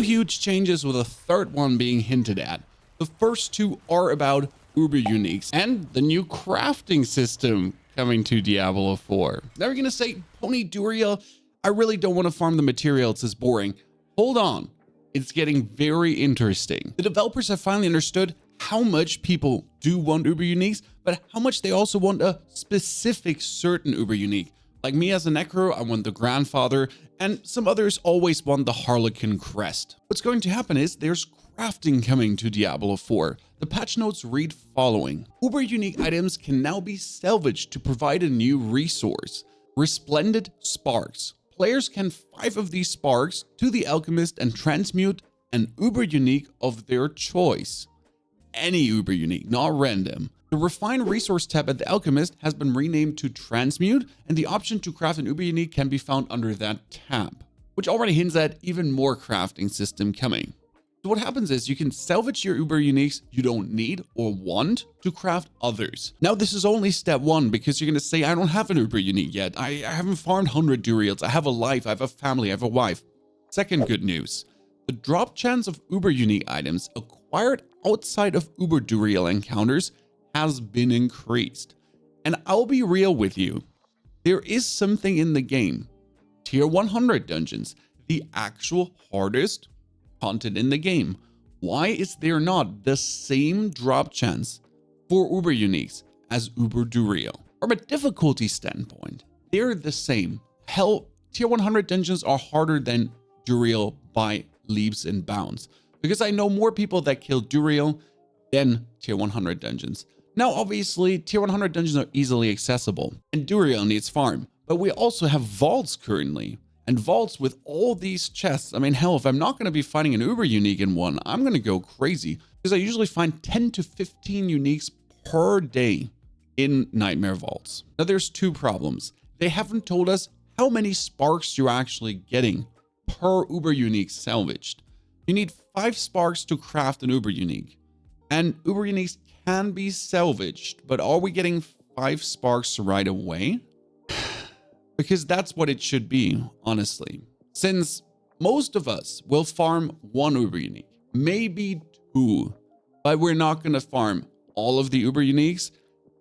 huge changes with a third one being hinted at. The first two are about uber uniques and the new crafting system coming to Diablo 4. Now you're gonna say, Pony Duriel, I really don't want to farm the material, it's just boring. Hold on, it's getting very interesting. The developers have finally understood how much people do want uber uniques, but how much they also want a specific certain uber unique. Like me as a necro, I want the grandfather, and some others always want the harlequin crest. What's going to happen is there's crafting coming to Diablo 4. The patch notes read following: uber unique items can now be salvaged to provide a new resource. Resplendent sparks. Players can 5 of these sparks to the alchemist and transmute an uber unique of their choice. Any uber unique, not random. The Refine Resource tab at the Alchemist has been renamed to Transmute, and the option to craft an uber unique can be found under that tab, which already hints at even more crafting system coming. So what happens is you can salvage your uber uniques you don't need or want to craft others. Now this is only step 1, because you're going to say, I don't have an uber unique yet. I haven't farmed 100 duriels. I have a life, I have a family, I have a wife. Second good news. The drop chance of uber unique items acquired outside of uber duriel encounters has been increased. And I'll be real with you, there is something in the game. Tier 100 dungeons, the actual hardest content in the game. Why is there not the same drop chance for uber uniques as uber duriel? From a difficulty standpoint, they're the same. Hell, tier 100 dungeons are harder than duriel by leaps and bounds, because I know more people that kill duriel than tier 100 dungeons. Now, obviously, tier 100 dungeons are easily accessible, and duriel needs farm, but we also have vaults currently, and vaults with all these chests. I mean, hell, if I'm not going to be finding an uber unique in one, I'm going to go crazy, because I usually find 10 to 15 uniques per day in nightmare vaults. Now, there's 2 problems. They haven't told us how many sparks you're actually getting per uber unique salvaged. You need 5 sparks to craft an uber unique, and uber uniques can be salvaged, but are we getting 5 sparks right away? Because that's what it should be, honestly. Since most of us will farm 1 uber unique, maybe 2, but we're not going to farm all of the uber uniques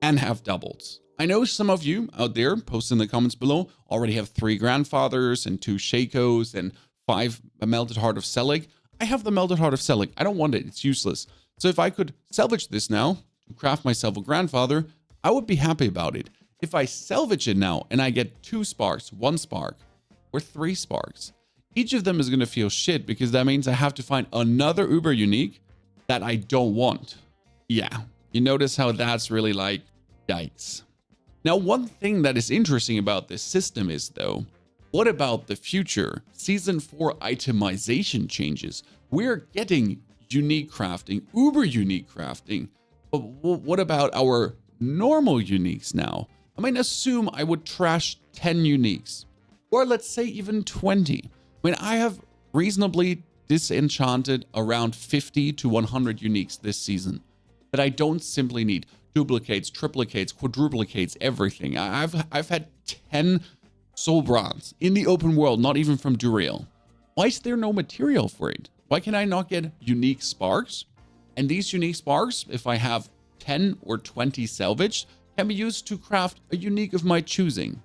and have doubles. I know some of you out there, post in the comments below, already have 3 grandfathers and 2 Shakos and 5 melted heart of Selig. I have the melted heart of Selig. I don't want it. It's useless. So if I could salvage this now to craft myself a grandfather, I would be happy about it. If I salvage it now and I get 2 sparks, 1 spark, or 3 sparks, each of them is going to feel shit, because that means I have to find another uber unique that I don't want. Yeah, you notice how that's really like, yikes. Now, one thing that is interesting about this system is, though, what about the future? Season 4 itemization changes. We're getting unique crafting, uber unique crafting. But what about our normal uniques now? I mean, assume I would trash 10 uniques, or let's say even 20. I mean, I have reasonably disenchanted around 50 to 100 uniques this season that I don't simply need. Duplicates, triplicates, quadruplicates, everything. I've had 10 soul bronze in the open world, not even from duriel. Why is there no material for it? Why can I not get unique sparks? And these unique sparks, if I have 10 or 20 salvaged, can be used to craft a unique of my choosing.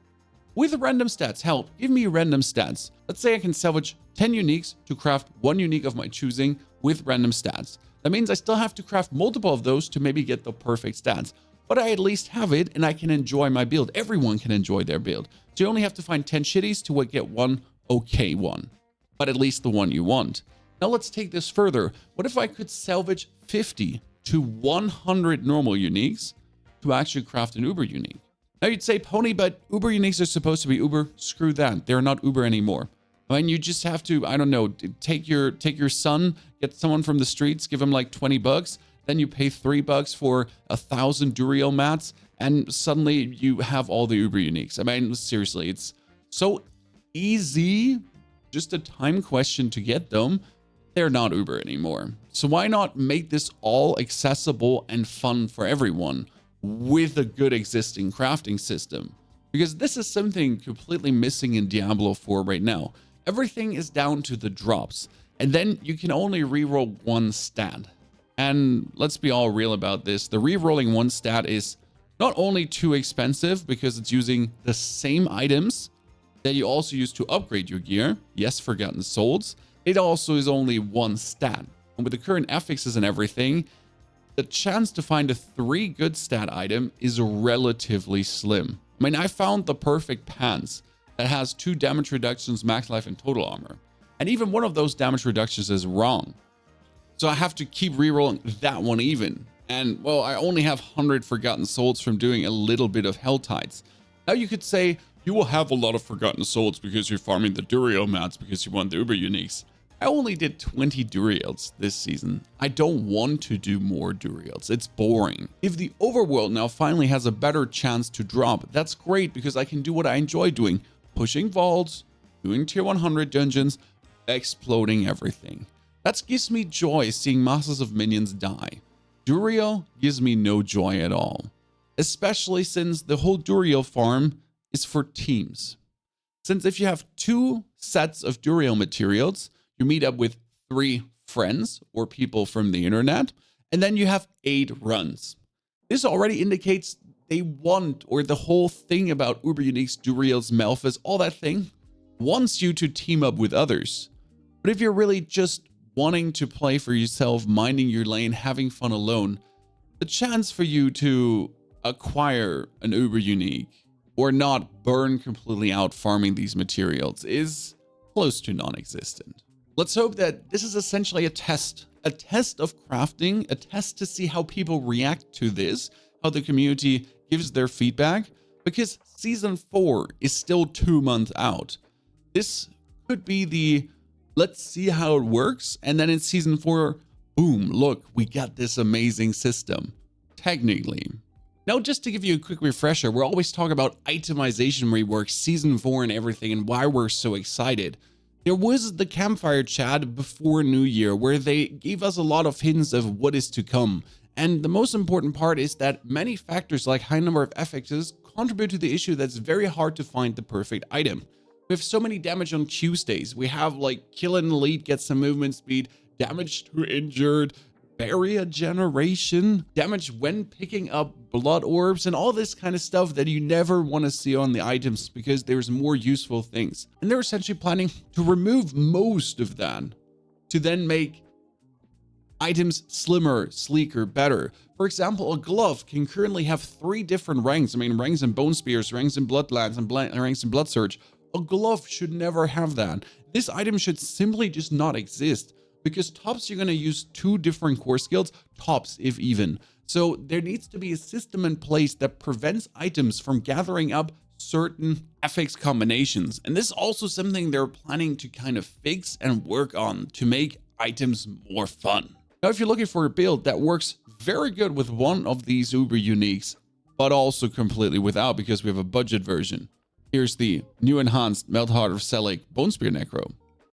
With random stats, hell, give me random stats. Let's say I can salvage 10 uniques to craft 1 unique of my choosing with random stats. That means I still have to craft multiple of those to maybe get the perfect stats. But I at least have it, and I can enjoy my build. Everyone can enjoy their build. So you only have to find 10 shitties to get 1 okay one. But at least the one you want. Now let's take this further. What if I could salvage 50 to 100 normal uniques to actually craft an uber unique? Now you'd say, Pony, but uber uniques are supposed to be uber. Screw that. They're not uber anymore. I mean, you just have to, I don't know, take your son, get someone from the streets, give him like 20 bucks. Then you pay $3 for 1,000 duriel mats, and suddenly you have all the uber uniques. I mean, seriously, it's so easy, just a time question to get them. They're not uber anymore. So why not make this all accessible and fun for everyone with a good existing crafting system? Because this is something completely missing in Diablo 4 right now. Everything is down to the drops. And then you can only reroll one stat. And let's be all real about this. The rerolling one stat is not only too expensive because it's using the same items that you also use to upgrade your gear. Yes, Forgotten Souls. It also is only one stat. And with the current affixes and everything, the chance to find a 3 good stat item is relatively slim. I mean, I found the perfect pants that has 2 damage reductions, max life, and total armor. And even one of those damage reductions is wrong. So I have to keep rerolling that one even. And, well, I only have 100 Forgotten Souls from doing a little bit of Hell Tides. Now you could say, you will have a lot of Forgotten Souls because you're farming the Duriel mats because you want the Uber Uniques. I only did 20 Duriels this season. I don't want to do more Duriels. It's boring. If the overworld now finally has a better chance to drop, that's great because I can do what I enjoy doing. Pushing vaults, doing tier 100 dungeons, exploding everything. That gives me joy seeing masses of minions die. Duriel gives me no joy at all. Especially since the whole Duriel farm is for teams. Since if you have 2 sets of Duriel materials, you meet up with 3 friends or people from the internet, and then you have 8 runs. This already indicates they want, or the whole thing about Uber Uniques, Duriels, Malphas, all that thing, wants you to team up with others. But if you're really just wanting to play for yourself, minding your lane, having fun alone, the chance for you to acquire an Uber Unique or not burn completely out farming these materials is close to non-existent. Let's hope that this is essentially a test of crafting, a test to see how people react to this, how the community gives their feedback, because season 4 is still 2 months out. This could be the let's see how it works, and then in season 4, boom, look, we got this amazing system. Technically. Now, just to give you a quick refresher, we're always talking about itemization rework, season 4 and everything, and why we're so excited. There was the campfire chat before New Year where they gave us a lot of hints of what is to come. And the most important part is that many factors like high number of affixes contribute to the issue that's very hard to find the perfect item. We have so many damage on Tuesdays. We have like kill an elite, get some movement speed, damage to injured, barrier generation, damage when picking up blood orbs, and all this kind of stuff that you never want to see on the items because there's more useful things. And they're essentially planning to remove most of that to then make items slimmer, sleeker, better. For example, a glove can currently have 3 different ranks. I mean, ranks in Bone Spears, ranks in Bloodlands, and ranks in Blood Surge. A glove should never have that. This item should simply just not exist. Because tops, you're going to use 2 different core skills, tops if even. So there needs to be a system in place that prevents items from gathering up certain affix combinations. And this is also something they're planning to kind of fix and work on to make items more fun. Now, if you're looking for a build that works very good with one of these Uber Uniques, but also completely without because we have a budget version, here's the new enhanced Melt Heart of Selic Bone Spear Necro.